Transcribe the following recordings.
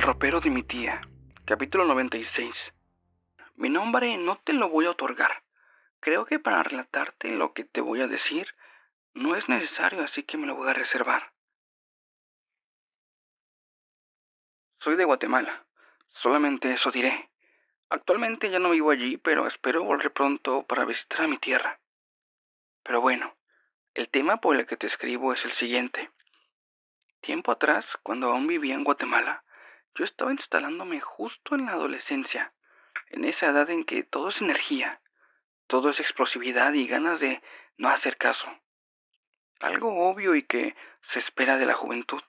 El ropero de mi tía. Capítulo 96. Mi nombre no te lo voy a otorgar. Creo que para relatarte lo que te voy a decir no es necesario, así que me lo voy a reservar. Soy de Guatemala. Solamente eso diré. Actualmente ya no vivo allí, pero espero volver pronto para visitar a mi tierra. Pero bueno, el tema por el que te escribo es el siguiente. Tiempo atrás, cuando aún vivía en Guatemala, yo estaba instalándome justo en la adolescencia, en esa edad en que todo es energía. Todo es explosividad y ganas de no hacer caso. Algo obvio y que se espera de la juventud.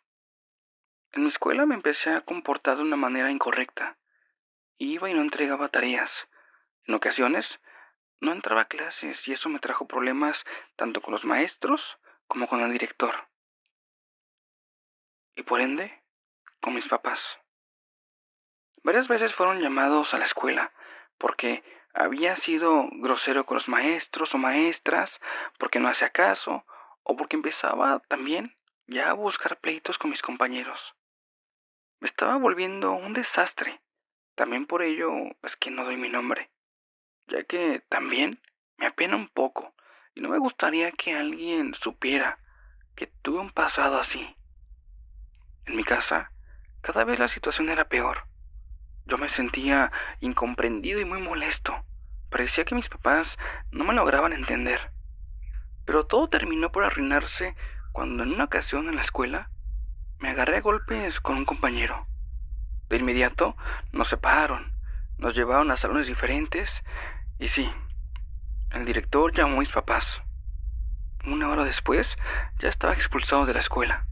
En mi escuela me empecé a comportar de una manera incorrecta. Iba y no entregaba tareas. En ocasiones no entraba a clases y eso me trajo problemas tanto con los maestros como con el director. Y por ende, con mis papás. Varias veces fueron llamados a la escuela porque había sido grosero con los maestros o maestras, porque no hacía caso, o porque empezaba también ya a buscar pleitos con mis compañeros. Me estaba volviendo un desastre. También por ello es que no doy mi nombre, ya que también me apena un poco y no me gustaría que alguien supiera que tuve un pasado así. En mi casa, cada vez la situación era peor. Yo me sentía incomprendido y muy molesto. Parecía que mis papás no me lograban entender. Pero todo terminó por arruinarse cuando en una ocasión en la escuela me agarré a golpes con un compañero. De inmediato nos separaron, nos llevaron a salones diferentes y sí, el director llamó a mis papás. Una hora después ya estaba expulsado de la escuela.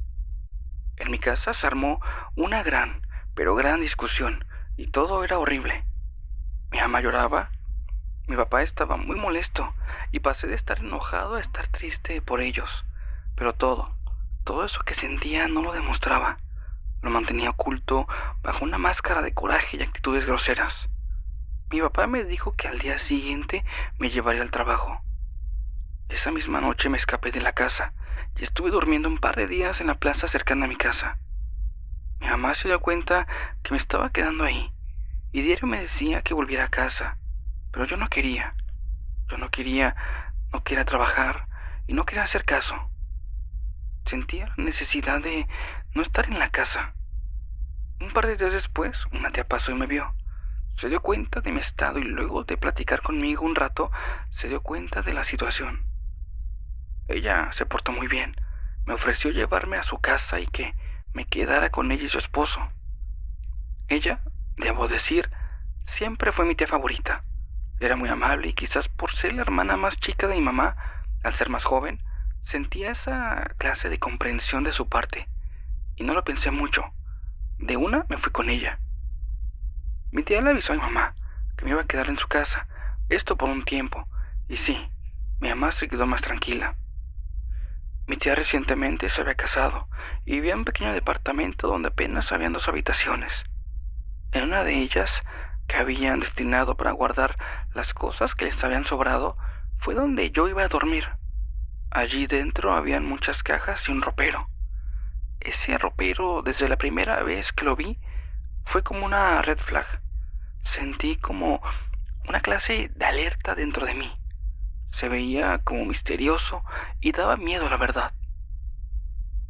En mi casa se armó una gran, pero gran discusión y todo era horrible. Mi mamá lloraba, mi papá estaba muy molesto y pasé de estar enojado a estar triste por ellos. Pero todo eso que sentía no lo demostraba. Lo mantenía oculto bajo una máscara de coraje y actitudes groseras. Mi papá me dijo que al día siguiente me llevaría al trabajo. Esa misma noche me escapé de la casa y estuve durmiendo un par de días en la plaza cercana a mi casa. Mi mamá se dio cuenta que me estaba quedando ahí y diario me decía que volviera a casa, pero yo no quería. Yo no quería trabajar y no quería hacer caso. Sentía la necesidad de no estar en la casa. Un par de días después, una tía pasó y me vio. Se dio cuenta de mi estado y luego de platicar conmigo un rato, se dio cuenta de la situación. Ella se portó muy bien. Me ofreció llevarme a su casa y que me quedara con ella y su esposo. Ella, debo decir, siempre fue mi tía favorita. Era muy amable y quizás por ser la hermana más chica de mi mamá, al ser más joven, sentía esa clase de comprensión de su parte. Y no lo pensé mucho. De una me fui con ella. Mi tía le avisó a mi mamá que me iba a quedar en su casa, esto por un tiempo. Y sí, mi mamá se quedó más tranquila. Mi tía recientemente se había casado y vivía en un pequeño departamento donde apenas habían 2 habitaciones. En una de ellas, que habían destinado para guardar las cosas que les habían sobrado, fue donde yo iba a dormir. Allí dentro habían muchas cajas y un ropero. Ese ropero, desde la primera vez que lo vi, fue como una red flag. Sentí como una clase de alerta dentro de mí. Se veía como misterioso y daba miedo, la verdad.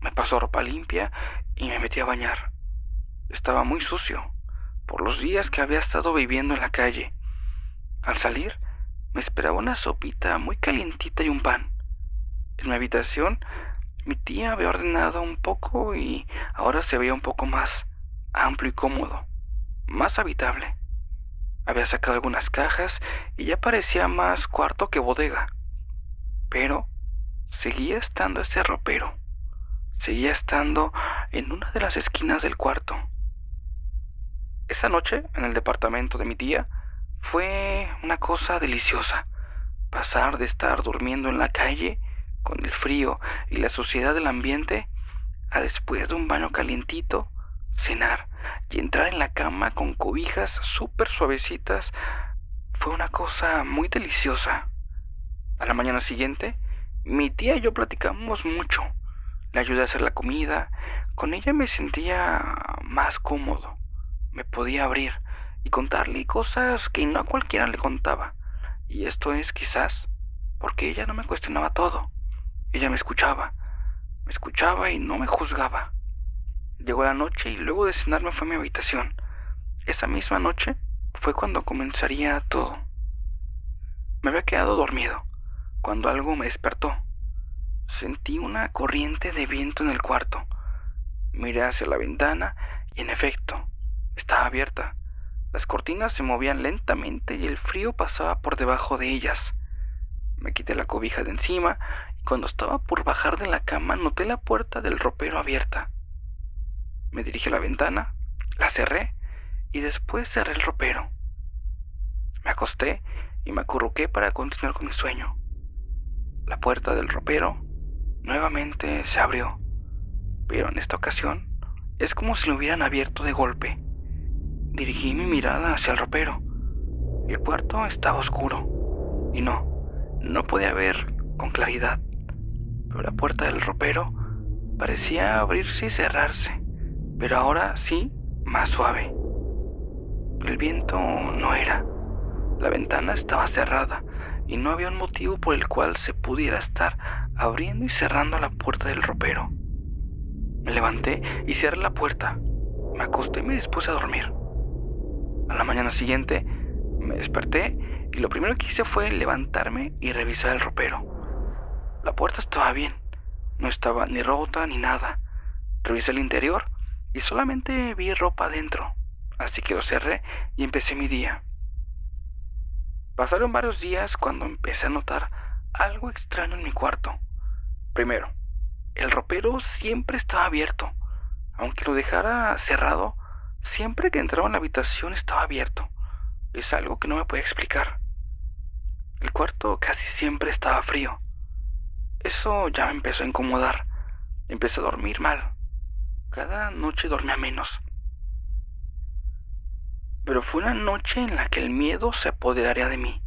Me pasó ropa limpia y me metí a bañar. Estaba muy sucio, por los días que había estado viviendo en la calle. Al salir, me esperaba una sopita muy calientita y un pan. En mi habitación, mi tía había ordenado un poco y ahora se veía un poco más amplio y cómodo, más habitable. Había sacado algunas cajas y ya parecía más cuarto que bodega. Pero seguía estando ese ropero. Seguía estando en una de las esquinas del cuarto. Esa noche, en el departamento de mi tía, fue una cosa deliciosa. Pasar de estar durmiendo en la calle, con el frío y la suciedad del ambiente, a después de un baño calientito, cenar y entrar en la cama con cobijas súper suavecitas, fue una cosa muy deliciosa. A la mañana siguiente, mi tía y yo platicamos mucho. Le ayudé a hacer la comida, con ella me sentía más cómodo. me podía abrir y contarle cosas que no a cualquiera le contaba. Y esto es quizás porque ella no me cuestionaba todo. Ella me escuchaba y no me juzgaba. Llegó la noche y luego de cenar me fue a mi habitación. Esa misma noche fue cuando comenzaría todo. Me había quedado dormido cuando algo me despertó. Sentí una corriente de viento en el cuarto. Miré hacia la ventana y en efecto, estaba abierta. Las cortinas se movían lentamente y el frío pasaba por debajo de ellas. Me quité la cobija de encima y cuando estaba por bajar de la cama noté la puerta del ropero abierta. Me dirigí a la ventana, la cerré y después cerré el ropero. Me acosté y me acurruqué para continuar con mi sueño. La puerta del ropero nuevamente se abrió, pero en esta ocasión es como si lo hubieran abierto de golpe. Dirigí mi mirada hacia el ropero. El cuarto estaba oscuro y no podía ver con claridad, pero la puerta del ropero parecía abrirse y cerrarse, pero ahora sí, más suave. El viento no era. La ventana estaba cerrada y no había un motivo por el cual se pudiera estar abriendo y cerrando la puerta del ropero. Me levanté y cerré la puerta. Me acosté y me dispuse a dormir. A la mañana siguiente me desperté y lo primero que hice fue levantarme y revisar el ropero. La puerta estaba bien, no estaba ni rota ni nada. Revisé el interior y solamente vi ropa adentro, así que lo cerré y empecé mi día. Pasaron varios días cuando empecé a notar algo extraño en mi cuarto. Primero, el ropero siempre estaba abierto. Aunque lo dejara cerrado, siempre que entraba en la habitación estaba abierto. Es algo que no me puede explicar. El cuarto casi siempre estaba frío. Eso ya me empezó a incomodar. Empecé a dormir mal. Cada noche dormía menos. Pero fue una noche en la que el miedo se apoderaría de mí.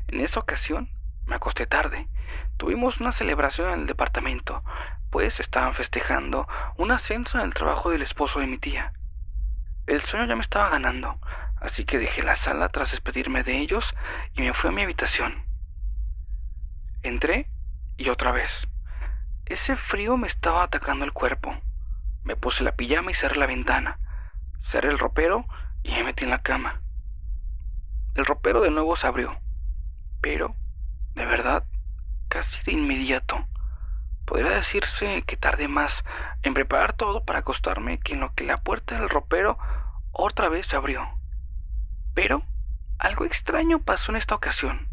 En esa ocasión me acosté tarde. Tuvimos una celebración en el departamento, pues estaban festejando un ascenso en el trabajo del esposo de mi tía. El sueño ya me estaba ganando, así que dejé la sala tras despedirme de ellos y me fui a mi habitación. Entré y otra vez. Ese frío me estaba atacando el cuerpo. Me puse la pijama y cerré la ventana. Cerré el ropero y me metí en la cama. El ropero de nuevo se abrió, pero, de verdad, casi de inmediato. Podría decirse que tardé más en preparar todo para acostarme que en lo que la puerta del ropero otra vez se abrió. Pero algo extraño pasó en esta ocasión.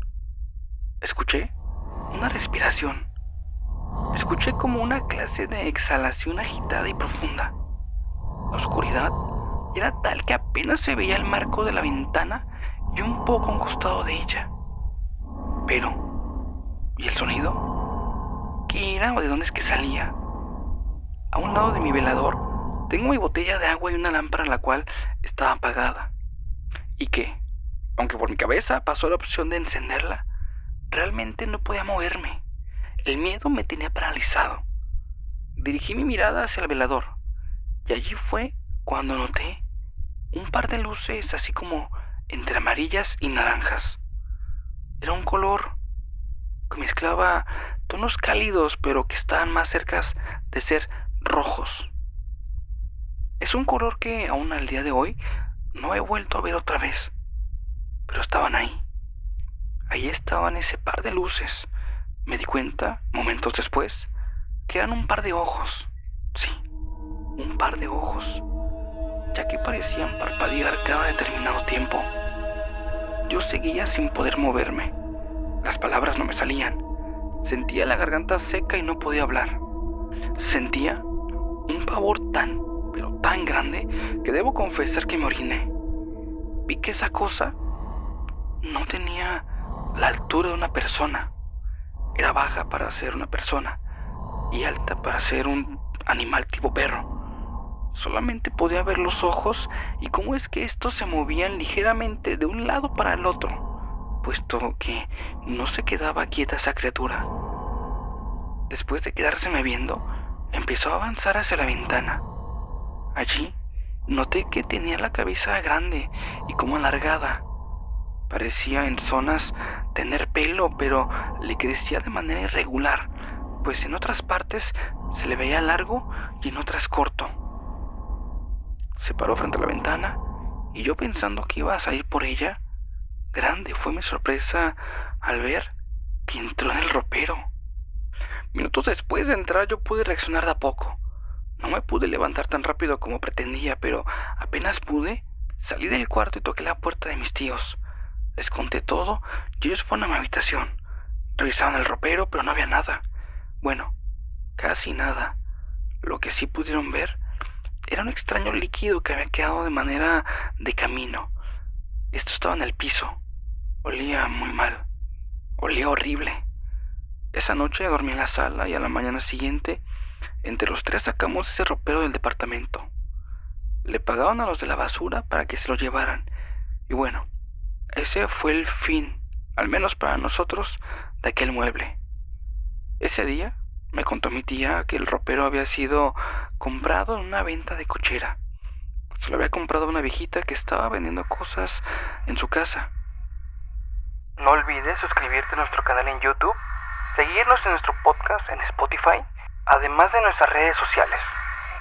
Escuché una respiración. Escuché como una clase de exhalación agitada y profunda. La oscuridad era tal que apenas se veía el marco de la ventana y un poco a un costado de ella. Pero, ¿y el sonido? ¿Qué era o de dónde es que salía? A un lado de mi velador tengo mi botella de agua y una lámpara la cual estaba apagada. Y que, aunque por mi cabeza pasó la opción de encenderla, realmente no podía moverme. El miedo me tenía paralizado. Dirigí mi mirada hacia el velador y allí fue cuando noté un par de luces así como entre amarillas y naranjas. Era un color que mezclaba tonos cálidos pero que estaban más cerca de ser rojos. Es un color que aún al día de hoy no he vuelto a ver otra vez, pero estaban ahí. Ahí estaban ese par de luces. Me di cuenta, momentos después, que eran un par de ojos. Sí, un par de ojos, ya que parecían parpadear cada determinado tiempo. Yo seguía sin poder moverme. Las palabras no me salían. Sentía la garganta seca y no podía hablar. Sentía un pavor pero tan grande, que debo confesar que me oriné. Vi que esa cosa no tenía la altura de una persona. Era baja para ser una persona y alta para ser un animal tipo perro. Solamente podía ver los ojos y cómo es que estos se movían ligeramente de un lado para el otro, puesto que no se quedaba quieta esa criatura. Después de quedárseme viendo, empezó a avanzar hacia la ventana. Allí Noté que tenía la cabeza grande y como alargada. Parecía en zonas tener pelo, pero le crecía de manera irregular, pues en otras partes se le veía largo y en otras corto. Se paró frente a la ventana y yo pensando que iba a salir por ella, grande fue mi sorpresa al ver que entró en el ropero. Minutos después de entrar yo pude reaccionar de a poco. No me pude levantar tan rápido como pretendía, pero apenas pude, salí del cuarto y toqué la puerta de mis tíos. Les conté todo y ellos fueron a mi habitación. Revisaron el ropero, pero no había nada. Bueno, casi nada. Lo que sí pudieron ver era un extraño líquido que había quedado de manera de camino. Esto estaba en el piso. Olía muy mal. Olía horrible. Esa noche dormí en la sala y a la mañana siguiente, entre los tres sacamos ese ropero del departamento. Le pagaron a los de la basura para que se lo llevaran. Y bueno, ese fue el fin, al menos para nosotros, de aquel mueble. Ese día me contó mi tía que el ropero había sido comprado en una venta de cochera. Se lo había comprado a una viejita que estaba vendiendo cosas en su casa. No olvides suscribirte a nuestro canal en YouTube, seguirnos en nuestro podcast en Spotify, además de nuestras redes sociales.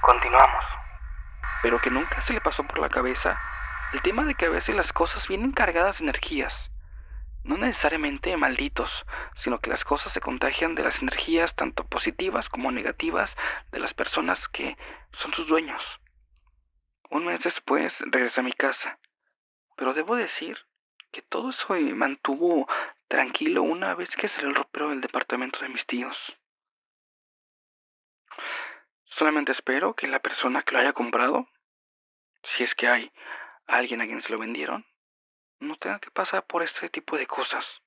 Continuamos. Pero que nunca se le pasó por la cabeza el tema de que a veces las cosas vienen cargadas de energías. No necesariamente malditos, sino que las cosas se contagian de las energías tanto positivas como negativas de las personas que son sus dueños. Un mes después regresé a mi casa, pero debo decir que todo eso me mantuvo tranquilo una vez que salió el ropero del departamento de mis tíos. Solamente espero que la persona que lo haya comprado, si es que hay alguien a quien se lo vendieron, no tenga que pasar por este tipo de cosas.